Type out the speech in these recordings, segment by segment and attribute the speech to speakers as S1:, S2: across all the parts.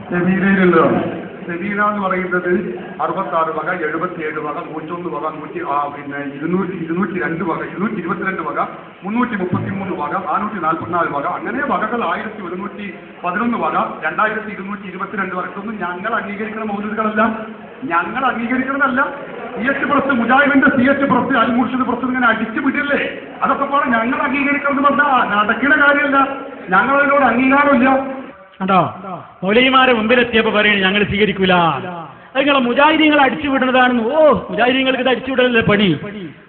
S1: സെബീനയിലുള്ളോ സെബീന എന്ന് പറയുന്നത് 66 വക, 77 വക, 101 വക, 202 വക, 222 വക, 333 വക, 444 വക, അങ്ങനെ വകകൾ 1111 വക, 2222 വക. ഇതൊന്നും ഞങ്ങൾ അംഗീകരിക്കുന്ന മൗലൂദുകളല്ല, ഞങ്ങൾ അംഗീകരിക്കുന്നതല്ല. CH+ മുജാഹിദിന്റെ CH+ അൽ-മുർഷിദ് പ്രസ് ഇങ്ങനെ അടിച്ചു വിടില്ലേ, അതൊക്കെ പോലെ ഞങ്ങൾ അംഗീകരിക്കുന്നത് പറഞ്ഞാൽ നടക്കുന്ന കാര്യമല്ല, ഞങ്ങളതിനോട് അംഗീകാരമില്ല.
S2: കണ്ടോ, മൗലവിമാരെ മുമ്പിലെത്തിയപ്പോ പറയുന്നത് ഞങ്ങൾ സ്വീകരിക്കൂല, നിങ്ങളെ മുജാഹിദീങ്ങൾ അടിച്ചുവിടുന്നതാണെന്ന്. ഓ, മുജാഹിദീങ്ങൾക്ക് ഇത് അടിച്ചുവിടലല്ലേ പണി?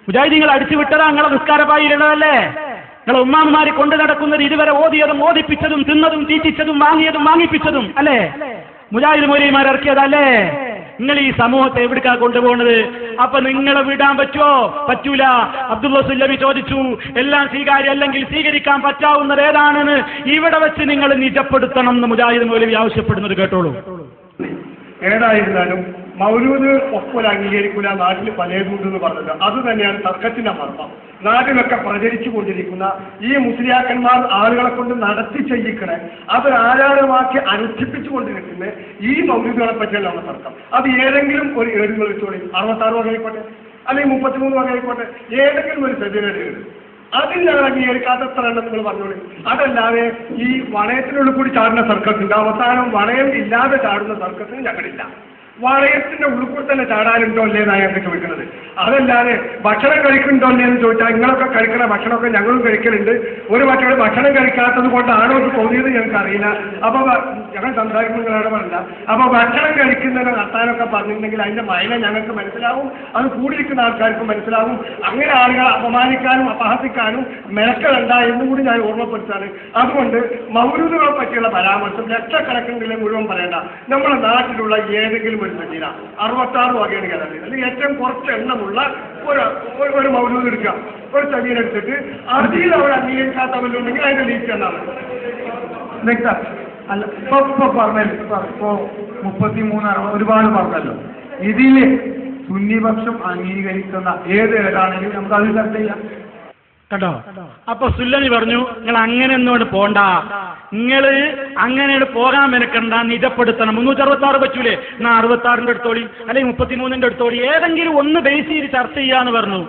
S2: മുജാഹിദീങ്ങൾ അടിച്ചുവിട്ടതാ നിങ്ങളെ നിസ്കാരപ്പായിലുള്ളതല്ലേ? നിങ്ങളെ ഉമ്മാമാരെ കൊണ്ടു നടക്കുന്നത് ഇതുവരെ ഓതിയതും ഓതിപ്പിച്ചതും തിന്നതും തീറ്റിച്ചതും വാങ്ങിയതും വാങ്ങിപ്പിച്ചതും അല്ലേ? മുജാഹിദ് മൗലവിമാർ ഇറക്കിയതല്ലേ? നിങ്ങൾ ഈ സമൂഹത്തെ എവിടേക്കാ കൊണ്ടുപോകുന്നത്? അപ്പൊ നിങ്ങളെ വിടാൻ പറ്റുമോ? പറ്റൂല. അബ്ദുള്ള സുല്ലമി ചോദിച്ചു, എല്ലാം സ്വീകാര്യം അല്ലെങ്കിൽ സ്വീകരിക്കാൻ പറ്റാവുന്നത് ഏതാണെന്ന് ഇവിടെ വെച്ച് നിങ്ങൾ നിജപ്പെടുത്തണം എന്ന് മുജാഹിദ് മൗലവി ആവശ്യപ്പെടുന്നത് കേട്ടോളൂ.
S1: ഏതായിരുന്നാലും മൗലൂദ് ഒപ്പല അംഗീകരിക്കൂല, നാട്ടിൽ പലതുണ്ടെന്ന് പറഞ്ഞത് അത് തന്നെയാണ് തർക്കത്തിന്റെ മർമ്മം. നാട്ടിലൊക്കെ പ്രചരിച്ചു കൊണ്ടിരിക്കുന്ന ഈ മുസ്ലിയാക്കന്മാർ ആളുകളെ കൊണ്ട് നടത്തി ചെയ്യിക്കണേ, അത് ആചാരമാക്കി അനുഷ്ഠിപ്പിച്ചു കൊണ്ടിരിക്കുന്ന ഈ മൗലൂദുകളെ പറ്റിയല്ല നമ്മുടെ തർക്കം. അത് ഏതെങ്കിലും ഒരു ഏടുകൾ വെച്ചോളി, 66 വകയായിക്കോട്ടെ അല്ലെങ്കിൽ 33 വകയായിക്കോട്ടെ, ഏതെങ്കിലും ഒരു സെബീനയുടെ ഏട്, അതിൽ ഞങ്ങൾ അംഗീകരിക്കാത്തത്ര എണ്ണം നിങ്ങൾ പറഞ്ഞോളി. അതല്ലാതെ ഈ വളയത്തിനുള്ളിൽ കൂടി ചാടുന്ന സർക്കസ് ഉണ്ട്, അവസാനം വളയം ഇല്ലാതെ ചാടുന്ന സർക്കസിന് ഞങ്ങളില്ല. വളയത്തിന്റെ ഉള്ളിൽ കൂടി തന്നെ ചാടാനുണ്ടോ അല്ലേന്നാണ് ഞങ്ങൾക്ക് ചോദിക്കുന്നത്. അതല്ലാതെ ഭക്ഷണം കഴിക്കുന്നുണ്ടോ അല്ലേന്ന് ചോദിച്ചാൽ നിങ്ങളൊക്കെ കഴിക്കണ ഭക്ഷണമൊക്കെ ഞങ്ങളും കഴിക്കലുണ്ട്. ഒരു മറ്റൊരു ഭക്ഷണം കഴിക്കാത്തത് കൊണ്ടാണോ ഇത് തോന്നിയത് ഞങ്ങൾക്ക് അറിയില്ല. അപ്പൊ ഞങ്ങൾ സംസാരിക്കുമ്പോൾ നിങ്ങളവിടെ പറഞ്ഞില്ല. അപ്പൊ ഭക്ഷണം കഴിക്കുന്നതിനെ നടത്താനൊക്കെ പറഞ്ഞിട്ടുണ്ടെങ്കിൽ അതിന്റെ മൈന ഞങ്ങൾക്ക് മനസ്സിലാവും, അത് കൂടിയിരിക്കുന്ന ആൾക്കാർക്ക് മനസ്സിലാവും. അങ്ങനെ ആളുകളെ അപമാനിക്കാനും അപഹസിക്കാനും മെനക്കെടണ്ട എന്നും കൂടി ഞാൻ ഓർമ്മപ്പെടുത്താണ്. അതുകൊണ്ട് മൗലൂദുകളെ പറ്റിയുള്ള പരാമർശം ലക്ഷക്കണക്കിന് മുഴുവൻ പറയേണ്ട. നമ്മുടെ നാട്ടിലുള്ള ഏതെങ്കിലും ഒരു സജീന 66 വകയാണ് കിടന്നത്, അല്ലെങ്കിൽ ഏറ്റവും കുറച്ച് എണ്ണമുള്ള ഒരു മൗലൂദ് എടുക്കുക, ഒരു സജീന എടുത്തിട്ട് അതിൽ അവർ അംഗീകരിക്കാത്തവരുണ്ടെങ്കിൽ അതിന്റെ ലീക്ക് എന്നാണ് അല്ല. ഇപ്പൊ പറഞ്ഞല്ലോ, ഇപ്പൊ 33 ഒരുപാട് പറഞ്ഞല്ലോ. ഇതില് സുന്നിപക്ഷം അംഗീകരിക്കുന്ന ഏതാണെങ്കിലും നമുക്ക് അത് ചർച്ച ചെയ്യാം
S2: കേട്ടോ. അപ്പൊ സുല്ലമി പറഞ്ഞു, നിങ്ങൾ അങ്ങനെ ഒന്നും പോണ്ട, നിങ്ങൾ അങ്ങനെ പോകാൻ മെനക്കണ്ട, നിജപ്പെടുത്തണം. 366 പറ്റൂലേ, എന്നാ 66ന്റെ എടുത്തോളി, അല്ലെങ്കിൽ 33ന്റെ എടുത്തോളി, ഏതെങ്കിലും ഒന്ന് ബേസ് ചെയ്ത് ചർച്ച ചെയ്യാന്ന് പറഞ്ഞു.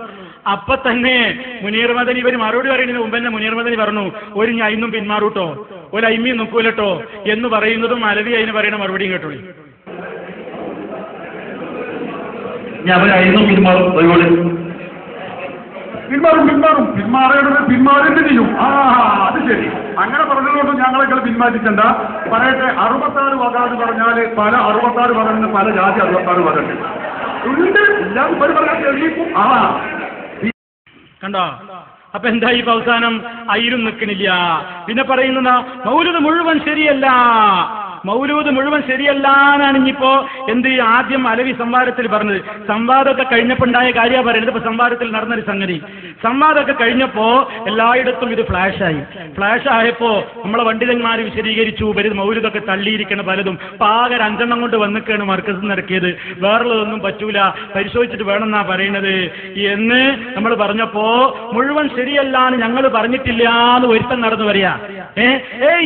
S2: അപ്പൊ തന്നെ മുനീർ മദനി ഇവർ മറുപടി പറയുന്നതിന് മുമ്പ് തന്നെ മുനീർ മദനി പറഞ്ഞു, ഒരു അയിന്നും പിന്മാറൂട്ടോ, ഒരു അയിമിയും നോക്കൂലട്ടോ എന്ന് പറയുന്നതും അലവി അതിന് പറയുന്ന മറുപടിയും കേട്ടോളി.
S1: പിന്മാറേണ്ടി ചെയ്യും. അത് ശരി, അങ്ങനെ പറഞ്ഞതുകൊണ്ട് ഞങ്ങളെക്കാൾ പിന്മാറ്റിക്കണ്ട. പറയട്ടെ, 66 വക എന്ന് പറഞ്ഞാൽ പല 66 വക, പല ജാതി 66 വക ഉണ്ട്.
S2: കണ്ടോ? അപ്പൊ എന്താ ഈ അവസാനം അയിലും നിൽക്കണില്ല. പിന്നെ പറയുന്ന മൗലൂദ് മുഴുവൻ ശരിയല്ല, മൗലൂദ് മുഴുവൻ ശരിയല്ല എന്നാണ് ഇനിയിപ്പോ എന്ത് ആദ്യം അലവി സംവാദത്തിൽ പറഞ്ഞത്. സംവാദമൊക്കെ കഴിഞ്ഞപ്പോൾ ഉണ്ടായ കാര്യമാണ് പറയുന്നത്. ഇപ്പൊ സംവാദത്തിൽ നടന്നൊരു സംഗതി, സംവാദമൊക്കെ കഴിഞ്ഞപ്പോ എല്ലായിടത്തും ഇത് ഫ്ലാഷായി. ഫ്ലാഷ് ആയപ്പോ നമ്മളെ പണ്ഡിതന്മാർ വിശദീകരിച്ചു, വരുത് മൗലൂദൊക്കെ തള്ളിയിരിക്കണ പലതും പാകര 5 കൊണ്ട് വന്നിക്കാണ് മർക്കസിൽ നിറക്കിയത്, വേറുള്ളതൊന്നും പറ്റൂല, പരിശോധിച്ചിട്ട് വേണമെന്നാ പറയുന്നത് എന്ന് നമ്മൾ പറഞ്ഞപ്പോ മുഴുവൻ ശരിയല്ലാന്ന് ഞങ്ങൾ പറഞ്ഞിട്ടില്ല എന്ന് ഒരുത്തൻ നടന്നു പറയാ.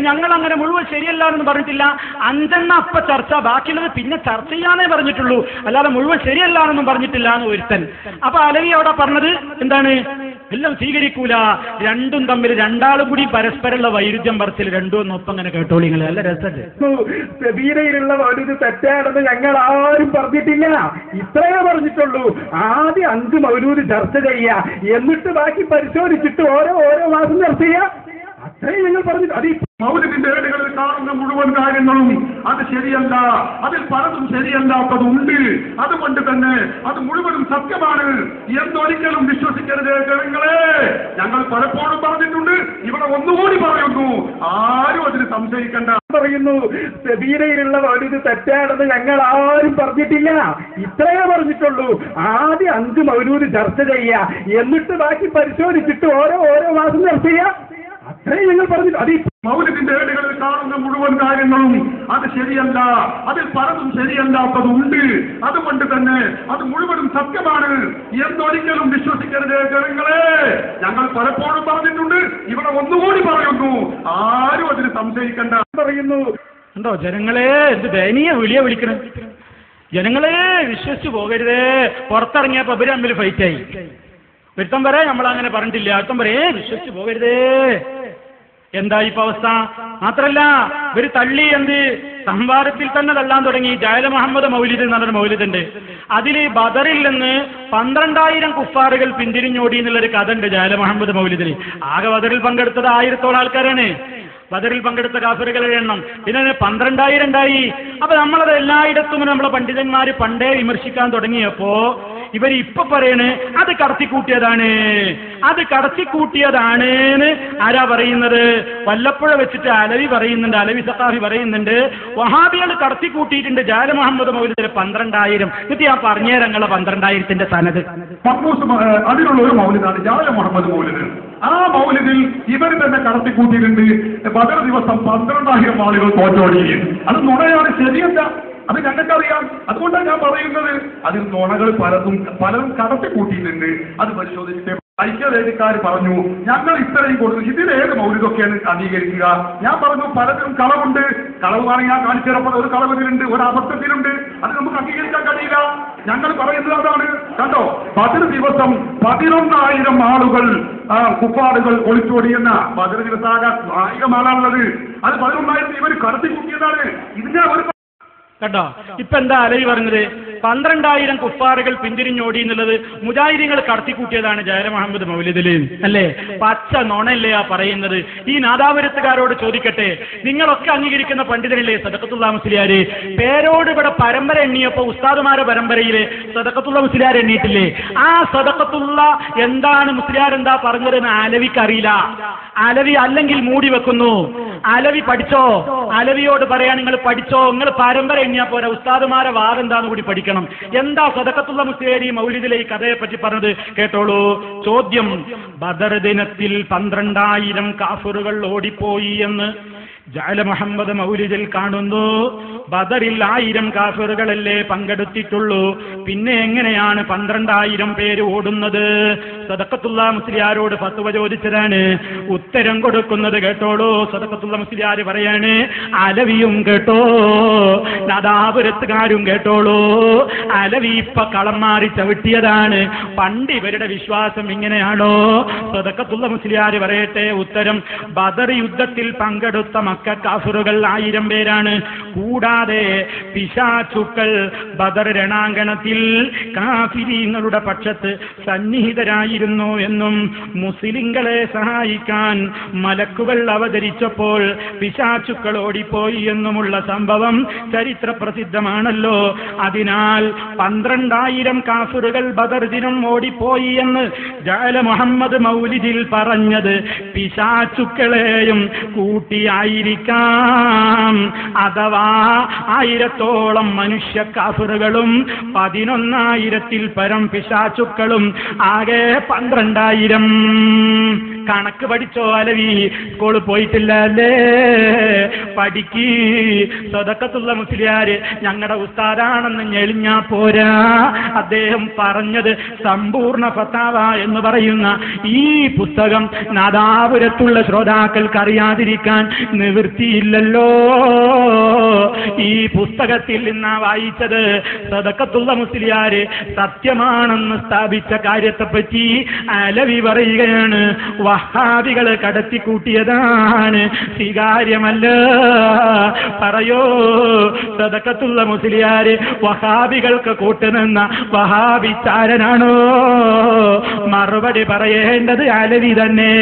S2: ഞങ്ങൾ അങ്ങനെ മുഴുവൻ ശരിയല്ല എന്ന് പറഞ്ഞിട്ടില്ല, 5 അപ്പ ചർച്ച, ബാക്കിയുള്ളത് പിന്നെ ചർച്ച ചെയ്യാനേ പറഞ്ഞിട്ടുള്ളൂ, അല്ലാതെ മുഴുവൻ ശരിയല്ലാന്നൊന്നും പറഞ്ഞിട്ടില്ല എന്ന് ഒരുത്തൻ. അപ്പൊ അലവി അവിടെ പറഞ്ഞത് എന്താണ്? എല്ലാം സ്വീകരിക്കൂല, രണ്ടും തമ്മിൽ രണ്ടാളും കൂടി പരസ്പരമുള്ള വൈരുദ്ധ്യം പറച്ചിൽ രണ്ടും ഒന്നൊപ്പം അങ്ങനെ കേട്ടോളി. നിങ്ങൾ നല്ല രസമല്ലേ?
S3: സെബീനയിലുള്ള ഒരു തെറ്റാണെന്ന് ഞങ്ങൾ ആരും പറഞ്ഞിട്ടില്ല, ഇത്രയേ പറഞ്ഞിട്ടുള്ളൂ. ആദ്യം 5 മൗലൂദ് ചർച്ച ചെയ്യുക, എന്നിട്ട് ബാക്കി പരിശോധിച്ചിട്ട് ഓരോ മാസം ചർച്ച ചെയ്യുക, അത്രയും ഞങ്ങൾ പറഞ്ഞിട്ട്. അത്
S1: മൗലിദിന്റെ ഏടുകളിൽ കാണുന്ന മുഴുവൻ കാര്യങ്ങളും അത് ശരിയല്ല, അതിൽ പലതും ശരിയല്ലാത്തതുണ്ട്. അതുകൊണ്ട് തന്നെ അത് മുഴുവനും സത്യമാണ് എന്നൊരിക്കലും വിശ്വസിക്കരുത് ജനങ്ങളെ. ഞങ്ങൾ പലപ്പോഴും പറഞ്ഞിട്ടുണ്ട്, ഇവിടെ ഒന്നുകൂടി പറയുന്നു, ആരും അതിന് സംശയിക്കണ്ട.
S3: പറയുന്നു സെബീനയിലുള്ള മൗലൂദ് തെറ്റാണെന്ന് ഞങ്ങൾ ആരും പറഞ്ഞിട്ടില്ല, ഇത്രയേ പറഞ്ഞിട്ടുള്ളൂ. ആദ്യം 5 മൗലൂദ് ചർച്ച ചെയ്യുക, എന്നിട്ട് ബാക്കി പരിശോധിച്ചിട്ട് ഓരോ മാസം ചർച്ച ചെയ്യുക, അത്രയും ഞങ്ങൾ പറഞ്ഞിട്ട്. അത്
S1: മൗലിദിന്റെ ഏടുകളിൽ കാണുന്ന
S4: മുഴുവൻ കാര്യങ്ങളും അത് ശരിയല്ല, അതിൽ പലതും ശരിയല്ലാത്തതുണ്ട്, അതുകൊണ്ട് തന്നെ അത് മുഴുവനും സത്യമാണ് എന്നൊരിക്കലും വിശ്വസിക്കരുത് ജനങ്ങളെ. ഞങ്ങൾ പലപ്പോഴും പറഞ്ഞിട്ടുണ്ട്, ഇവിടെ ഒന്നുകൂടി പറയുന്നു, ആരും അതിന് സംശയിക്കണ്ട പറയുന്നു.
S2: ഉണ്ടോ ജനങ്ങളെ, എന്ത് ദയനീയ വിളിയാ വിളിക്കണം. ജനങ്ങളെ വിശ്വസിച്ചു പോകരുതേ. പുറത്തിറങ്ങിയപ്പോ ഇവര് തമ്മിൽ ഫൈറ്റായി. ഒരുത്തം വരെ നമ്മളങ്ങനെ പറഞ്ഞിട്ടില്ല, ഒരുത്തം വരെ വിശ്വസിച്ചു പോകരുതേ. എന്താ ഇപ്പൊ അവസ്ഥ? മാത്രല്ല ഇവര് തള്ളി എന്ത് സംവാദത്തിൽ തന്നെ തള്ളാൻ തുടങ്ങി. ജാല മുഹമ്മദ് മൗലിദ് എന്ന് പറഞ്ഞൊരു മൗലിദുണ്ട്. അതില് ബദറിൽ നിന്ന് 12,000 കുഫാറുകൾ പിന്തിരിഞ്ഞോടി എന്നുള്ളൊരു കഥ ഉണ്ട് ജാല മുഹമ്മദ് മൗലിദിൽ. ആകെ ബദറിൽ പങ്കെടുത്തത് 1000-ഓളം ആൾക്കാരാണ്. ബദറിൽ പങ്കെടുത്ത കാഫിറുകളുടെ എണ്ണം പിന്നെ 12,000 ഉണ്ടായി. അപ്പൊ നമ്മളത് എല്ലായിടത്തും നമ്മളെ പണ്ഡിതന്മാര് പണ്ടേ വിമർശിക്കാൻ തുടങ്ങിയപ്പോ ഇവർ ഇപ്പൊ പറയണ് അത് കടത്തിക്കൂട്ടിയതാണ്, അത് കടത്തിക്കൂട്ടിയതാണ്. ആരാ പറയുന്നത്? വല്ലപ്പുഴ വെച്ചിട്ട് അലവി പറയുന്നുണ്ട്, അലവി സഖാഫി പറയുന്നുണ്ട്, വഹാബികൾ കടത്തിക്കൂട്ടിയിട്ടുണ്ട് ജാല മുഹമ്മദ് മൗലിദിലെ 12,000. എന്നിട്ട് ഞാൻ പറഞ്ഞേരങ്ങളെ 12,000ന്റെ സനത്
S4: അതിനുള്ള ഒരു മൗലിദാണ് ജാല മുഹമ്മദ് മൗലിദ്. ആ മൗലിദിൽ ഇവർ തന്നെ കടത്തിക്കൂട്ടിയിട്ടുണ്ട്. ബദർ ദിവസം 12,000 ആളുകൾ തോറ്റോടി. അത് നുണയാണ്, ശരിയല്ല. അത് ഞങ്ങൾക്കറിയാം. അതുകൊണ്ടാണ് ഞാൻ പറയുന്നത്, അതിൽ നുണകൾ പലതും കടത്തിക്കൂട്ടിയിട്ടുണ്ട്. അത് പരിശോധിച്ചിട്ട് ഐക്യവേദിക്കാർ പറഞ്ഞു ഞങ്ങൾ ഇത്രയും കൊടുത്തു, ഇതിലേത് മൗലിദൊക്കെയാണ് അംഗീകരിക്കുക? ഞാൻ പറഞ്ഞു പലതിലും കളവുണ്ട്. കളവാണെങ്കിൽ ഞാൻ കാണിച്ചു തരപ്പോൾ ഒരു കളവിലുണ്ട്, ഒരു അബദ്ധത്തിലുണ്ട്, അത് നമുക്ക് അംഗീകരിക്കാൻ കഴിയില്ല. ഞങ്ങൾ പറയുന്നത് അതാണ്. കണ്ടോ, ബദർ ദിവസം 11,000 ആളുകൾ കുഫാറുകൾ ഒളിച്ചോടിയെന്ന ബദർ ദിവസമാകാൻ 1000 ആളാണുള്ളത്. അത് 11,000 ഇവർ കടത്തിക്കൂട്ടിയതാണ്. ഇതിനെ ഒരു
S2: കേട്ടോ. ഇപ്പൊ എന്താ അലവി പറഞ്ഞത്? 12,000 കുഫാറുകൾ പിന്തിരിഞ്ഞോടി എന്നുള്ളത് മുജാഹിദീങ്ങൾ കടത്തിക്കൂട്ടിയതാണ് ജാല മുഹമ്മദ് മൗലിദില്, അല്ലേ? പച്ച നുണല്ലേ ആ പറയുന്നത്? ഈ നാദാപുരത്തുകാരോട് ചോദിക്കട്ടെ, നിങ്ങളൊക്കെ അംഗീകരിക്കുന്ന പണ്ഡിതനല്ലേ സദഖത്തുള്ള മുസ്ലിയാര്? പേരോട് ഇവിടെ പരമ്പര എണ്ണിയപ്പോ ഉസ്താദുമാരുടെ പരമ്പരയില് സദഖത്തുള്ള മുസ്ലിയാർ എണ്ണിയിട്ടില്ലേ? ആ സദഖത്തുള്ള എന്താണ് മുസ്ലിയാർ എന്താ പറഞ്ഞതെന്ന് അലവിക്ക് അറിയില്ല. അലവി അല്ലെങ്കിൽ മൂടി വെക്കുന്നു. അലവി പഠിച്ചോ? അലവിയോട് പറയാൻ നിങ്ങൾ പഠിച്ചോ, നിങ്ങൾ പരമ്പര എണ്ണിയാ പോരാ, ഉസ്താദുമാരെ വാദം എന്താന്ന് കൂടി പഠിക്കണം. എന്താ സദഖത്തുള്ള മുസ്ലിയാർ ഈ മൗലിദിലെ ഈ കഥയെ പറ്റി പറഞ്ഞത് കേട്ടോളൂ. ചോദ്യം: ബദർ ദിനത്തിൽ 12,000 കാഫിറുകൾ ഓടിപ്പോയി എന്ന് ജഅല മുഹമ്മദ് മൗലിദിൽ കാണുന്നു. ബദറിൽ 1000 കാഫിറുകളല്ലേ പങ്കെടുത്തിട്ടുള്ളൂ, പിന്നെ എങ്ങനെയാണ് 12,000 പേര് ഓടുന്നത്? സദഖത്തുള്ള മുസ്ലിയാരോട് ഫത്വ ചോദിച്ചതാണ്. ഉത്തരം കൊടുക്കുന്നത് കേട്ടോളൂ. സദഖത്തുള്ള മുസ്ലിയാർ പറയാണ്, അലവിയും കേട്ടോ, നാദാപുരത്തുകാരും കേട്ടോളൂ. അലവി ഇപ്പൊ കളം മാറി ചവിട്ടിയതാണ്. പണ്ട് ഇവരുടെ വിശ്വാസം ഇങ്ങനെയാണോ? സദഖത്തുള്ള മുസ്ലിയാർ പറയട്ടെ ഉത്തരം. ബദർ യുദ്ധത്തിൽ പങ്കെടുത്ത കാഫിറുകൾ 1000 പേരാണ്. കൂടാതെ പിശാചുക്കൾ ബദർ രണാങ്കണത്തിൽ കാഫിരീങ്ങളുടെ പക്ഷത്ത് സന്നിഹിതരായിരുന്നു എന്നും മുസ്ലിങ്ങളെ സഹായിക്കാൻ മലക്കുകൾ അവതരിച്ചപ്പോൾ പിശാചുക്കൾ ഓടിപ്പോയി എന്നുമുള്ള സംഭവം ചരിത്ര പ്രസിദ്ധമാണല്ലോ. അതിനാൽ 12,000 കാഫിറുകൾ ബദർ ദിനം ഓടിപ്പോയി എന്ന് ജഅല മുഹമ്മദ് മൗലിദിൽ പറഞ്ഞത് പിശാചുക്കളെയും കൂട്ടിയായിരിക്കും. അഥവാ 1000-ഓളം മനുഷ്യ കാഫിറുകളും 11,000-ൽ പരം പിശാചുക്കളും ആകെ 12,000. കണക്ക് പഠിച്ചോ അലവി? സ്കൂളിൽ പോയിട്ടില്ല അല്ലേ? പഠിക്ക്. സദഖത്തുള്ള മുസ്ലിയാര് ഞങ്ങളുടെ ഉസ്താദാണെന്ന് ഞെളിഞ്ഞാ പോരാ. അദ്ദേഹം പറഞ്ഞത് സമ്പൂർണ്ണ ഫത്താവ എന്ന് പറയുന്ന ഈ പുസ്തകം നാദാപുരത്തുള്ള ശ്രോതാക്കൾക്ക് അറിയാതിരിക്കാൻ നിവൃത്തിയില്ലല്ലോ. ഈ പുസ്തകത്തിൽ നിന്നാ വായിച്ചത്. സദഖത്തുള്ള മുസ്ലിയാര് സത്യമാണെന്ന് സ്ഥാപിച്ച കാര്യത്തെപ്പറ്റി അലവി പറയുകയാണ്, വഹാബികള് കടത്തിക്കൂട്ടിയതാണ്, സ്വീകാര്യമല്ല. പറയോ സദഖത്തുള്ള മുസ്ലിയാര് വഹാബികൾക്ക് കൂട്ടുനിന്ന വഹാബിച്ചാരനാണോ? മറുപടി പറയേണ്ടത് അലവി തന്നെ.